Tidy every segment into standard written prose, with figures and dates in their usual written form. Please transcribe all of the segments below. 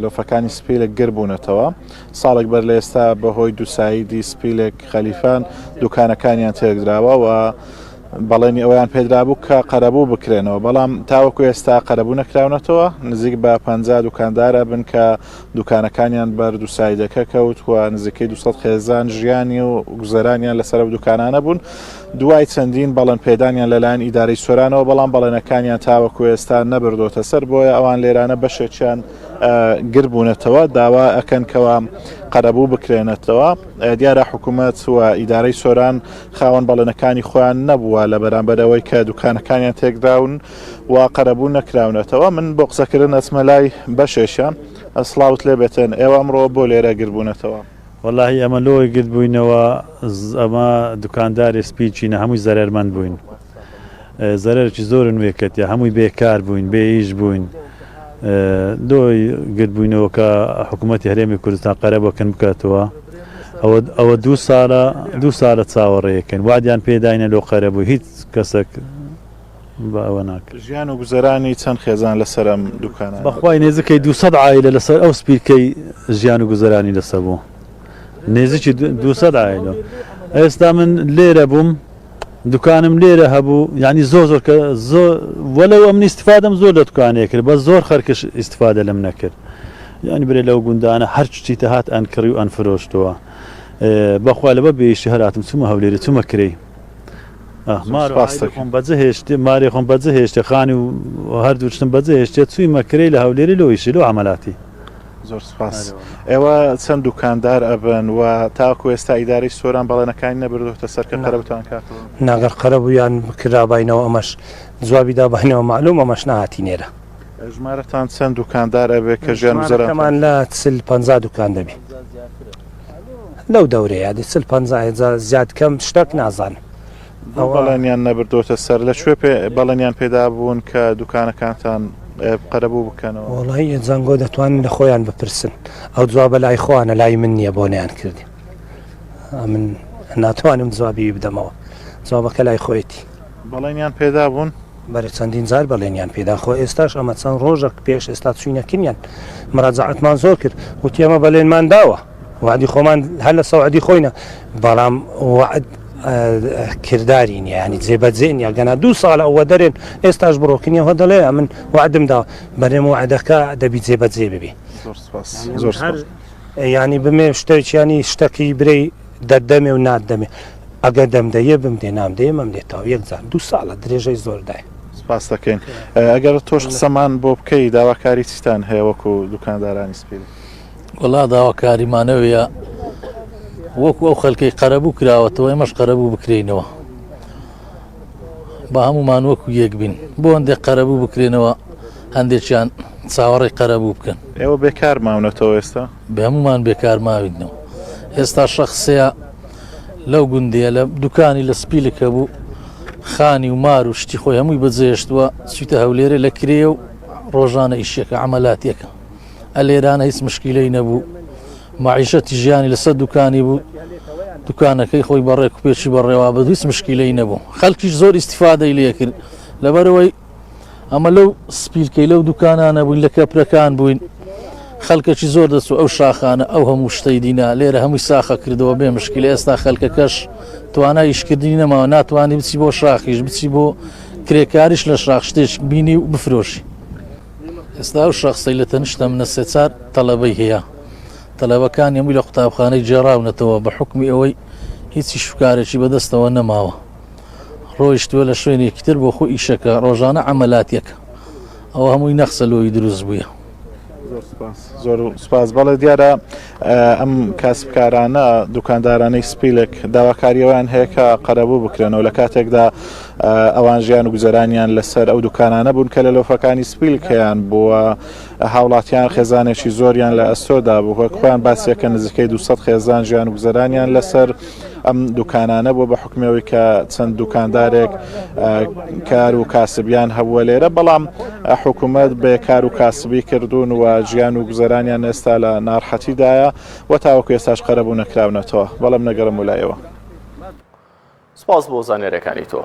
لۆفەکانی سپیلێک گربوونەتەوە ساڵێک بەر لە ئێستا بەهۆی دووسایدی سپیلێک خەلیفان دوکانەکانیان تێکدراوە و بەڵێنی ئەویان پێدرابوو کە قەرەبوو بکرێنەوە بەڵام تاوەکو ئێستا قەرەبوو نەکراونەتەوە نزیک بە 50 دوکاندارە بن کە دوکانەکانیان بەر دووسایدەکە کەوت و نزیکەی 200 خێزان ژیانی و گوزەرانیان لەسەر دوکانانە بوون دوای چەندین بەڵێن پێدانیان لەلایەن ئیدارەی سۆرانەوە بەڵام بەڵێنەکانیان تاوەکو ئێستا نەبردۆتە سەر بۆیە ئەوان لێرانە بەشێکیان گربوونەتەوە داوا ئەکەن کەوا قەرەبوو بکرێنێتەوە دیارە حکوومەت و ئیدارەی سۆران خاوەن بەڵێنەکانی خۆیان نەبووە لە بەرامبەرەوەی کە دوکانەکانیان تێکداون و قەرەبوو نەکراونەتەوە من بۆ قسەکردن ئەچمە لای بەشێشیان ئەسڵاوت لێ بێتن ئێوە ئەمڕۆ بۆ لێرە گربوونەتەوە واللهی ئەمە لۆی گرت بووینەوە ئەمە دوکانداری سپیچینە هەمووی زەرەرمەند بووین زەرەرکی زۆر نوێکەت یا هەمووی بێکار بووین بێئیش بووین لۆی گرت بووینەوە کە حکوومەتی هەرێمی کوردستان قەرەبەکەن بکاتەوە ئەوە دوو ساڵە چاوەڕێیەکەن وادیان پێداینە لۆ قەرەبووی هیچ کەسێک بە ئەوە ناکرد ژیان و گوزەرانی چەند خێزان لەسەر ئەم دوکانە بەخوای نێزەکەی 200 عایلە لەسەر ئەو سپیرکەی ژیان و گوزەرانی لەسەر بوو نێزیکی 200 عایلە ئێستا من لێرە بووم دوکانم لێرە هەبوو یعنی زۆر کە وەلەو ئەم ئیستیفادەم زۆر لە دوکانەیە کرد بە زۆر خەرکش ئیستیفادە لەم نەکرد یعنی برێ لەو گوندانە هەر چیتە هات ئەنکڕی و ئەنفرۆشتەوە بەخوا لەبە بێشی هەراتم چوومە هەولێرە چوومە کرێ خۆم بەجە هێشتێ ماری خۆم بەجە هێشتێ خانی و هەردوو شتم بەجە هێشتێ چوویمە کرێ لە هەولێری لۆیشی لۆ عەمەلاتی زۆر سپاس ئێوە چەند دوکاندار ئەبن و تاکو ئێستا ئیدارەی سۆران بەڵێنەکانی نەبردۆتە سەر کە قەرەبتان کاتەوە ناگەر قەرەبوویان کرابینەوە ئەمەش جوابی دابینەوە معلوم ئەمەش نهاتی نێرە ژمارەتان چەند دوکاندار ئەبێ کە ژیان ژمارەکەمان لە 50 دوکان دەبێ لەو دەورەیە 50 زیاد کەم شتێک نازانم بەڵێنیان نەبردۆتە سەر لەکوێ بەڵێنیان پێدا بوون کە دوکانەکانتان قەرەبوو بکەنەوە وڵی جەنگۆ دەتوانن لە خۆیان بپرسن ئەو جوابە لای خۆیانە لای من نییە بۆنیان کردی من ناتوانم جوابی بدەمەوە جوابەکە لای خۆیەتی بەڵێنیان پێدا بوون بەرە چەندین جار بەڵێنیان پێدا خۆ ئێستاش ئەمە چەند ڕۆژێک پێش ئێستا چوینەکردیان مراجعەتمان زۆر کرد وتی ئەمە بەڵێنمان داوە وعدی خۆمان هەر لە سەوعدی خۆینە بەڵام وعد کردداری نیە ینی جێبەجێ نیە گەنا 2 ساڵە ئەوە دەرێن ئێستاش بڕۆکنیەوە دەڵێ من وعدمدا بەرێم وعدەکە دەبی جێبەجێ ببێ ینی بمێ شتێکیانی شتەکەی برەی دەردەمێ و نادەمێ ئەگەر دەمدەیە بمدێ نامدەیە مەم دێتەوە یەکجار 2 ساڵە درێژەی زۆردای سپاس دەکەین ئەگەر تۆش قسەمان بۆ بکەی داواکاری چیتان هەیە وەکو دوکاندارانی سپیل وڵا داواکاریمانەوەیە وەکو ئەو خەلکەی قەرەبوو کراوەتەوە ئێمەش قەرەبوو بکرێنەوە بە هەمومان وەکو یەک بین بۆ هەندێک قەرەبوو بکرێنەوە هەندێکیان چاوەڕێی قەرەبوو بکەن ئێوە بێکار ماونەتەوە ئێستا بە هەمومان بێکار ماوینەوە ئێستا شەخصەیە لەو گوندەیە لە دوکانی لە سپیلەکە بوو خانی و مار و شتی خۆی هەمووی بەجێشتووە چیتە هەولێرە لە کرێ و ڕۆژانە ئیشەکە عەمەلاتیەکە ئە لێرانە هیچ مشکیلەی نەبوو معیشەتی ژیانی لەسەر دوکانی بوو دوکانەکەی خۆی بەڕێک و پێچی بەڕێوا بە هیچ مشکیلەی نەبوو خەڵکیش زۆر ئیستیفادەی لێ کرد لەبەرەوەی ئەمە لەو سپیلکەی لەو دوکانانە بووین لە کەپرەکان بووین خەڵکەکی زۆر دەچوو ئەو شاخانە ئەو هەموو شتەی دینا لێرە هەمووی ساخە کردەوە بێ مشکیلە ئێستا خەڵکەکەش توانای ئیشکردنی نەماوە ناتوانانی بچی بۆ شاخیش بچی بۆ کرێکاریش لە شاخ شتێک بینی و بفرۆشی ئێستا ئەو شخصی لە تەنیشتە منە 3-4 تەلەبەی هەیە تەلەبەکان هەمووی لە قوتابخانەی جێراونەتەوە بە حکمی ئەوەی هیچی شوکارێکی بەدەستەوە نەماوە ڕۆیشتووە لە شوێنێکتر بۆ خۆی ئیشەکە ڕۆژانە عەمەلاتیەکە ئەوە هەمووی نەخسە لۆی دروست بووە زۆر سپاس بەڵێ دیارە ئەم کاسبکارانە دوکاندارانەی سپیلێک داواکاریەوەیان هەیە کە قەرەبوو بکرێنەوە لە کاتێکدا ئەوان ژیان و گوزەرانیان لەسەر ئەو دوکانانە بوون کە لە لۆفەکانی سپیلکەیان بووە هاوڵاتیان خێزانێکی زۆریان لە ئەستۆدا بوو وەک خۆیان باسیەکە نزیکەی 200 خێزان ژیان و گوزەرانیان لەسەر ئەم دوکانانە بوو بە حکمەوەی کە چەند دوکاندارێک کار و کاسبیان هەبووە لێرە بەڵام حکوومەت بێ کار و کاسبی کردوون و ژیان و گوزەرانیان ئێستا لە ناڕحەتیدایە و تاوەکو ئێستاش قەرەبوو نەکراونەتەوە بەڵام نەگەڕم ولایەوە سپاس بۆ زانێرەکانی تۆ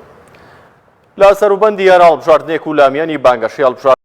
لە سەروبەندی هەڵبژاردنێک و لامیانی بانگەشی هەڵبژاردن